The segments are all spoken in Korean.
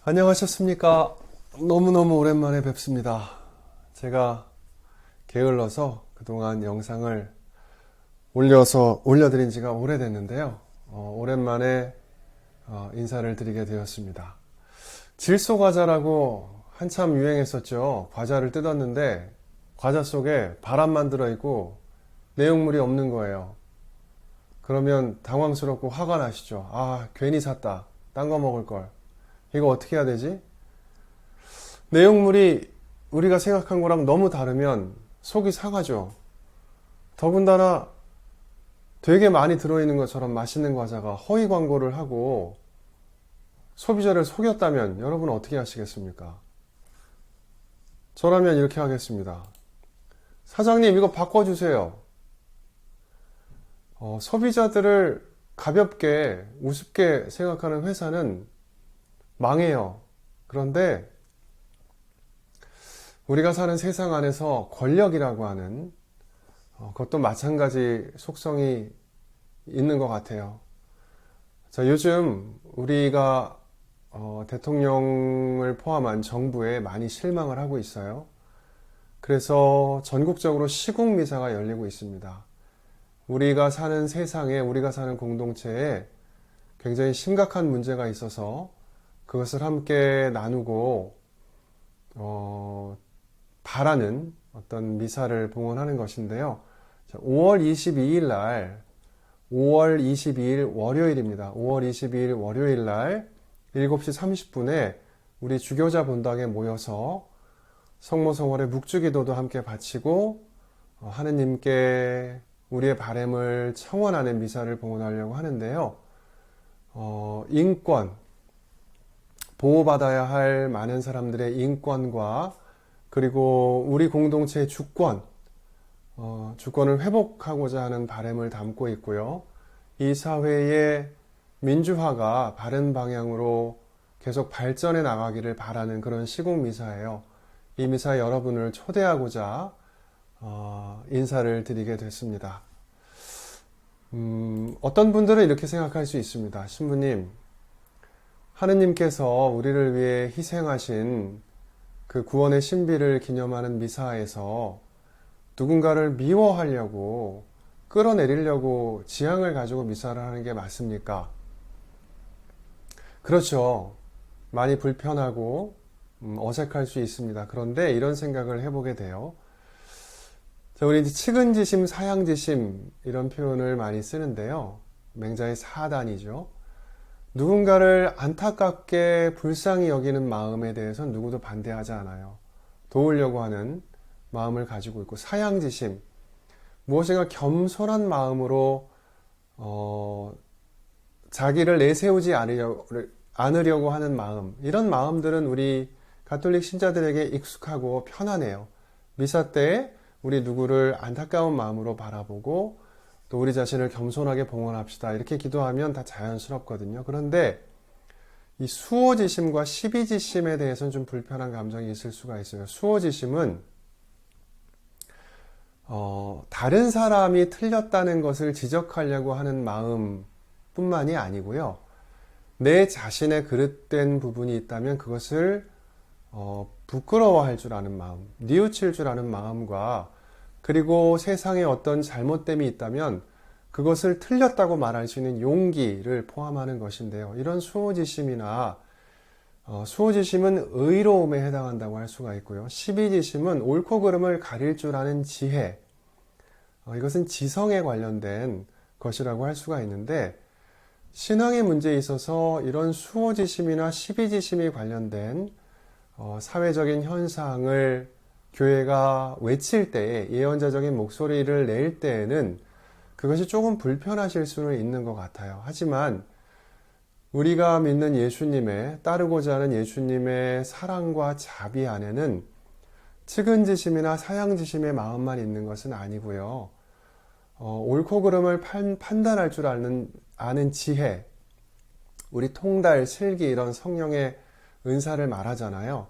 안녕하셨습니까? 너무너무 오랜만에 뵙습니다. 제가 게을러서 그동안 영상을 올려드린 지가 오래됐는데요. 오랜만에 인사를 드리게 되었습니다. 질소과자라고 한참 유행했었죠. 과자를 뜯었는데 과자 속에 바람만 들어있고 내용물이 없는 거예요. 그러면 당황스럽고 화가 나시죠. 아, 괜히 샀다. 딴 거 먹을 걸. 이거 어떻게 해야 되지? 내용물이 우리가 생각한 거랑 너무 다르면 속이 상하죠. 더군다나 되게 많이 들어있는 것처럼 맛있는 과자가 허위 광고를 하고 소비자를 속였다면 여러분은 어떻게 하시겠습니까? 저라면 이렇게 하겠습니다. 사장님, 이거 바꿔주세요. 소비자들을 가볍게 우습게 생각하는 회사는 망해요. 그런데 우리가 사는 세상 안에서 권력이라고 하는 그것도 마찬가지 속성이 있는 것 같아요. 자, 요즘 우리가 대통령을 포함한 정부에 많이 실망을 하고 있어요. 그래서 전국적으로 시국미사가 열리고 있습니다. 우리가 사는 세상에, 우리가 사는 공동체에 굉장히 심각한 문제가 있어서 그것을 함께 나누고 바라는 어떤 미사를 봉헌하는 것인데요. 5월 22일 날, 5월 22일 월요일입니다. 5월 22일 월요일 날 7시 30분에 우리 주교자 본당에 모여서 성모성월의 묵주기도도 함께 바치고 하느님께 우리의 바램을 청원하는 미사를 봉헌하려고 하는데요. 인권, 보호받아야 할 많은 사람들의 인권과 그리고 우리 공동체의 주권을 회복하고자 하는 바램을 담고 있고요. 이 사회의 민주화가 바른 방향으로 계속 발전해 나가기를 바라는 그런 시국 미사예요. 이 미사에 여러분을 초대하고자 인사를 드리게 됐습니다. 어떤 분들은 이렇게 생각할 수 있습니다. 신부님, 하느님께서 우리를 위해 희생하신 그 구원의 신비를 기념하는 미사에서 누군가를 미워하려고 끌어내리려고 지향을 가지고 미사를 하는 게 맞습니까? 그렇죠. 많이 불편하고 어색할 수 있습니다. 그런데 이런 생각을 해보게 돼요. 자, 우리 이제 측은지심, 사양지심 이런 표현을 많이 쓰는데요. 맹자의 사단이죠. 누군가를 안타깝게 불쌍히 여기는 마음에 대해서는 누구도 반대하지 않아요. 도우려고 하는 마음을 가지고 있고, 사양지심, 무엇인가 겸손한 마음으로 자기를 내세우지 않으려고 하는 마음, 이런 마음들은 우리 가톨릭 신자들에게 익숙하고 편하네요. 미사 때 우리 누구를 안타까운 마음으로 바라보고 또 우리 자신을 겸손하게 봉헌합시다. 이렇게 기도하면 다 자연스럽거든요. 그런데 이 수호지심과 시비지심에 대해서는 좀 불편한 감정이 있을 수가 있어요. 수호지심은 다른 사람이 틀렸다는 것을 지적하려고 하는 마음 뿐만이 아니고요. 내 자신의 그릇된 부분이 있다면 그것을 부끄러워할 줄 아는 마음, 뉘우칠 줄 아는 마음과 그리고 세상에 어떤 잘못됨이 있다면 그것을 틀렸다고 말할 수 있는 용기를 포함하는 것인데요. 이런 수호지심이나 수호지심은 의로움에 해당한다고 할 수가 있고요. 시비지심은 옳고 그름을 가릴 줄 아는 지혜, 이것은 지성에 관련된 것이라고 할 수가 있는데 신앙의 문제에 있어서 이런 수호지심이나 시비지심이 관련된 사회적인 현상을 교회가 외칠 때에 예언자적인 목소리를 낼 때에는 그것이 조금 불편하실 수는 있는 것 같아요. 하지만 우리가 믿는 예수님의, 따르고자 하는 예수님의 사랑과 자비 안에는 측은지심이나 사양지심의 마음만 있는 것은 아니고요. 옳고 그름을 판단할 줄 아는 지혜, 우리 통달, 슬기 이런 성령의 은사를 말하잖아요.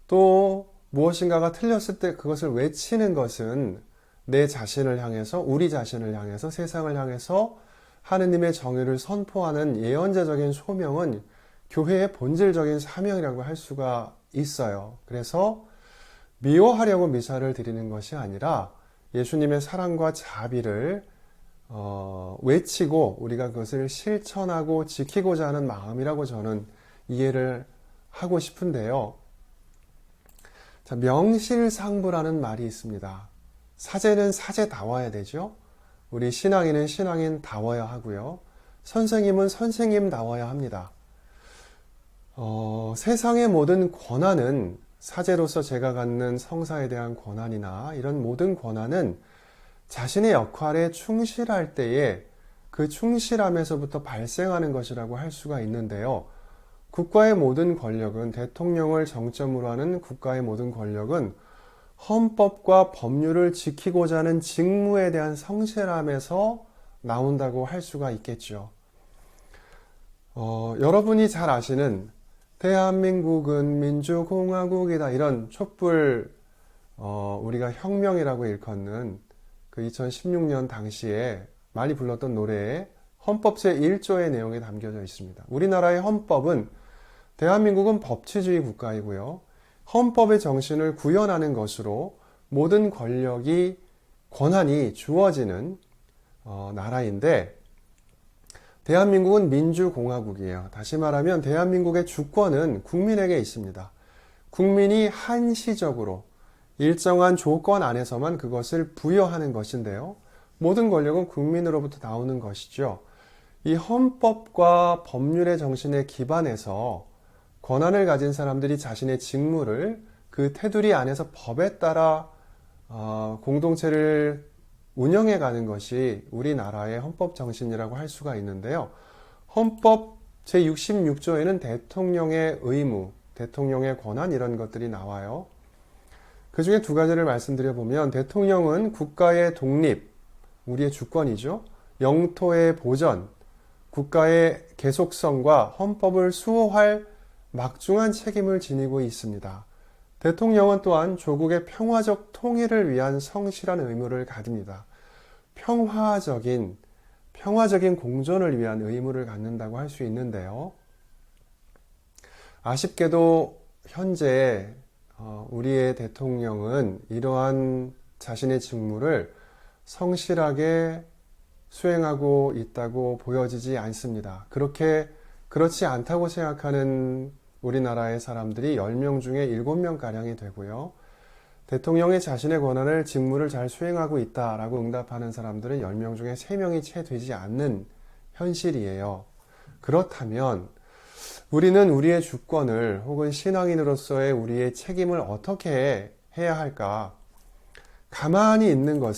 또 무엇인가가 틀렸을 때 그것을 외치는 것은 내 자신을 향해서, 우리 자신을 향해서, 세상을 향해서 하느님의 정의를 선포하는 예언자적인 소명은 교회의 본질적인 사명이라고 할 수가 있어요. 그래서 미워하려고 미사를 드리는 것이 아니라 예수님의 사랑과 자비를 외치고 우리가 그것을 실천하고 지키고자 하는 마음이라고 저는 이해를 하고 싶은데요. 자, 명실상부라는 말이 있습니다. 사제는 사제다워야 되죠. 우리 신앙인은 신앙인다워야 하고요. 선생님은 선생님다워야 합니다. 세상의 모든 권한은 사제로서 제가 갖는 성사에 대한 권한이나 이런 모든 권한은 자신의 역할에 충실할 때에 그 충실함에서부터 발생하는 것이라고 할 수가 있는데요. 국가의 모든 권력은, 대통령을 정점으로 하는 국가의 모든 권력은 헌법과 법률을 지키고자 하는 직무에 대한 성실함에서 나온다고 할 수가 있겠죠. 여러분이 잘 아시는 대한민국은 민주공화국이다, 이런 촛불 우리가 혁명이라고 일컫는 그 2016년 당시에 많이 불렀던 노래에 헌법 제1조의 내용이 담겨져 있습니다. 우리나라의 헌법은 대한민국은 법치주의 국가이고요. 헌법의 정신을 구현하는 것으로 모든 권한이 주어지는 나라인데, 대한민국은 민주공화국이에요. 다시 말하면 대한민국의 주권은 국민에게 있습니다. 국민이 한시적으로 일정한 조건 안에서만 그것을 부여하는 것인데요. 모든 권력은 국민으로부터 나오는 것이죠. 이 헌법과 법률의 정신에 기반해서 권한을 가진 사람들이 자신의 직무를 그 테두리 안에서 법에 따라 공동체를 운영해가는 것이 우리나라의 헌법 정신이라고 할 수가 있는데요. 헌법 제66조에는 대통령의 의무, 대통령의 권한, 이런 것들이 나와요. 그 중에 두 가지를 말씀드려보면, 대통령은 국가의 독립, 우리의 주권이죠. 영토의 보전, 국가의 계속성과 헌법을 수호할 막중한 책임을 지니고 있습니다. 대통령은 또한 조국의 평화적 통일을 위한 성실한 의무를 가집니다. 평화적인 공존을 위한 의무를 갖는다고 할 수 있는데요. 아쉽게도 현재 우리의 대통령은 이러한 자신의 직무를 성실하게 수행하고 있다고 보여지지 않습니다. 그렇지 않다고 생각하는 우리나라의 사람들이 10명 중에 7명가량이 되고요. 대통령이 자신의 권한을, 직무를 잘 수행하고 있다라고 응답하는 사람들은 10명 중에 3명이 채 되지 않는 현실이에요. 그렇다면 우리는 우리의 주권을, 혹은 신앙인으로서의 우리의 책임을 어떻게 해야 할까? 가만히 있는 것,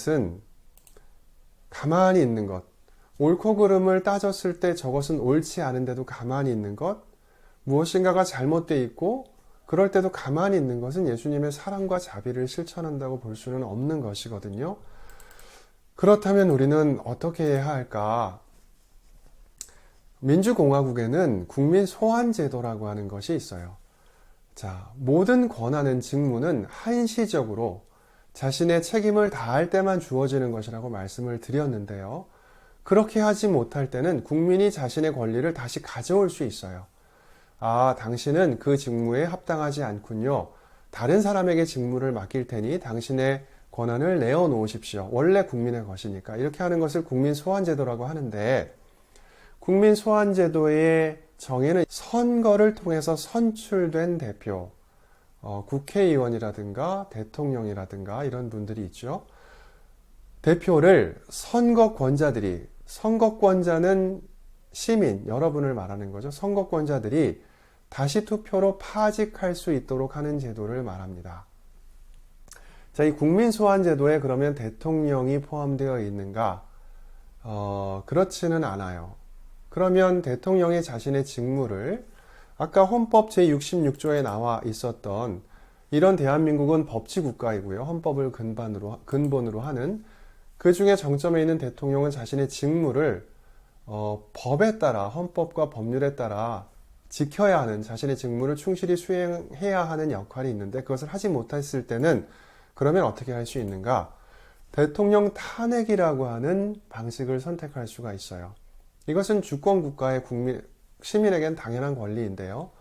옳고 그름을 따졌을 때 저것은 옳지 않은데도 가만히 있는 것, 무엇인가가 잘못되어 있고 그럴 때도 가만히 있는 것은 예수님의 사랑과 자비를 실천한다고 볼 수는 없는 것이거든요. 그렇다면 우리는 어떻게 해야 할까? 민주공화국에는 국민 소환제도라고 하는 것이 있어요. 자, 모든 권한은, 직무는 한시적으로 자신의 책임을 다할 때만 주어지는 것이라고 말씀을 드렸는데요. 그렇게 하지 못할 때는 국민이 자신의 권리를 다시 가져올 수 있어요. 아, 당신은 그 직무에 합당하지 않군요. 다른 사람에게 직무를 맡길 테니 당신의 권한을 내어놓으십시오. 원래 국민의 것이니까. 이렇게 하는 것을 국민 소환제도라고 하는데, 국민 소환제도의 정의는 선거를 통해서 선출된 대표, 국회의원이라든가 대통령이라든가 이런 분들이 있죠. 대표를 선거권자는 시민, 여러분을 말하는 거죠. 선거권자들이 다시 투표로 파직할 수 있도록 하는 제도를 말합니다. 자, 이 국민 소환 제도에 그러면 대통령이 포함되어 있는가? 그렇지는 않아요. 그러면 대통령이 자신의 직무를, 아까 헌법 제66조에 나와 있었던, 이런 대한민국은 법치국가이고요. 헌법을 근본으로 하는, 그 중에 정점에 있는 대통령은 자신의 직무를 법에 따라, 헌법과 법률에 따라 지켜야 하는, 자신의 직무를 충실히 수행해야 하는 역할이 있는데, 그것을 하지 못했을 때는 그러면 어떻게 할 수 있는가? 대통령 탄핵이라고 하는 방식을 선택할 수가 있어요. 이것은 주권국가의 시민에겐 당연한 권리인데요.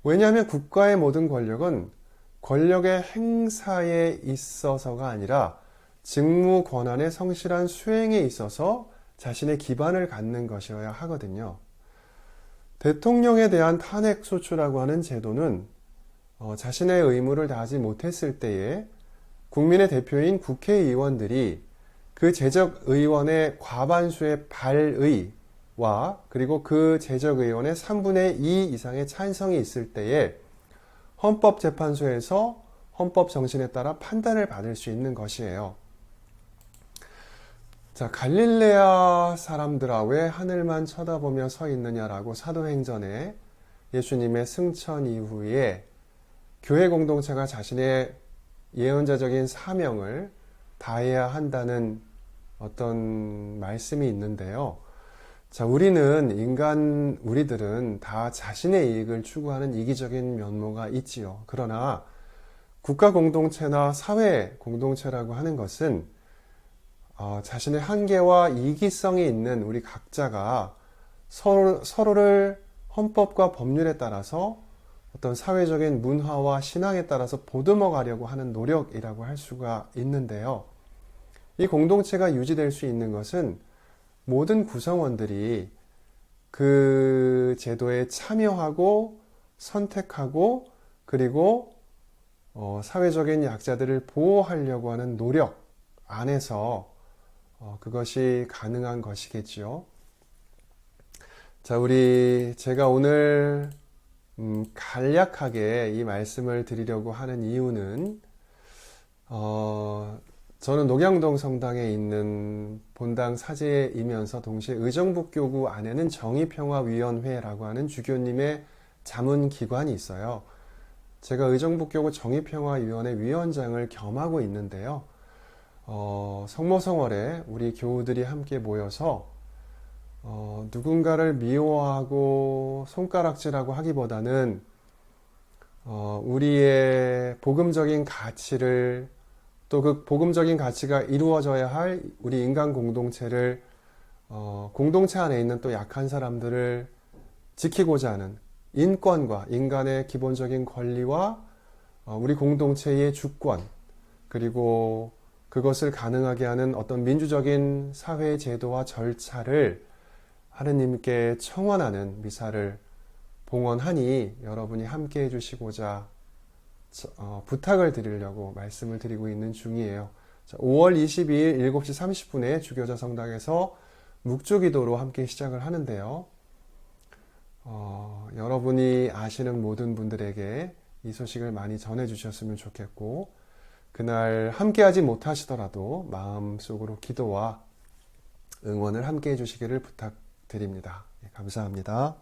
왜냐하면 국가의 모든 권력은 권력의 행사에 있어서가 아니라 직무 권한의 성실한 수행에 있어서 자신의 기반을 갖는 것이어야 하거든요. 대통령에 대한 탄핵 소추라고 하는 제도는 자신의 의무를 다하지 못했을 때에 국민의 대표인 국회의원들이 그 제적의원의 과반수의 발의와 그리고 그 제적의원의 3분의 2 이상의 찬성이 있을 때에 헌법재판소에서 헌법 정신에 따라 판단을 받을 수 있는 것이에요. 자, 갈릴레아 사람들아 왜 하늘만 쳐다보며 서 있느냐라고 사도행전에 예수님의 승천 이후에 교회 공동체가 자신의 예언자적인 사명을 다해야 한다는 어떤 말씀이 있는데요. 자, 우리들은 다 자신의 이익을 추구하는 이기적인 면모가 있지요. 그러나 국가 공동체나 사회 공동체라고 하는 것은 자신의 한계와 이기성이 있는 우리 각자가 서로를 헌법과 법률에 따라서 어떤 사회적인 문화와 신앙에 따라서 보듬어 가려고 하는 노력이라고 할 수가 있는데요. 이 공동체가 유지될 수 있는 것은 모든 구성원들이 그 제도에 참여하고 선택하고 그리고 사회적인 약자들을 보호하려고 하는 노력 안에서 그것이 가능한 것이겠지요. 자, 제가 오늘 간략하게 이 말씀을 드리려고 하는 이유는 저는 녹양동 성당에 있는 본당 사제이면서 동시에 의정부교구 안에는 정의평화위원회라고 하는 주교님의 자문기관이 있어요. 제가 의정부교구 정의평화위원회 위원장을 겸하고 있는데요. 성모성월에 우리 교우들이 함께 모여서 누군가를 미워하고 손가락질하고 하기보다는 우리의 복음적인 가치를 또 그 복음적인 가치가 이루어져야 할 우리 인간 공동체를 공동체 안에 있는 또 약한 사람들을 지키고자 하는 인권과 인간의 기본적인 권리와 우리 공동체의 주권 그리고 그것을 가능하게 하는 어떤 민주적인 사회 제도와 절차를 하느님께 청원하는 미사를 봉헌하니 여러분이 함께 해주시고자 부탁을 드리려고 말씀을 드리고 있는 중이에요. 5월 22일 7시 30분에 주교자 성당에서 묵주기도로 함께 시작을 하는데요. 여러분이 아시는 모든 분들에게 이 소식을 많이 전해주셨으면 좋겠고 그날 함께하지 못하시더라도 마음속으로 기도와 응원을 함께 해주시기를 부탁드립니다. 감사합니다.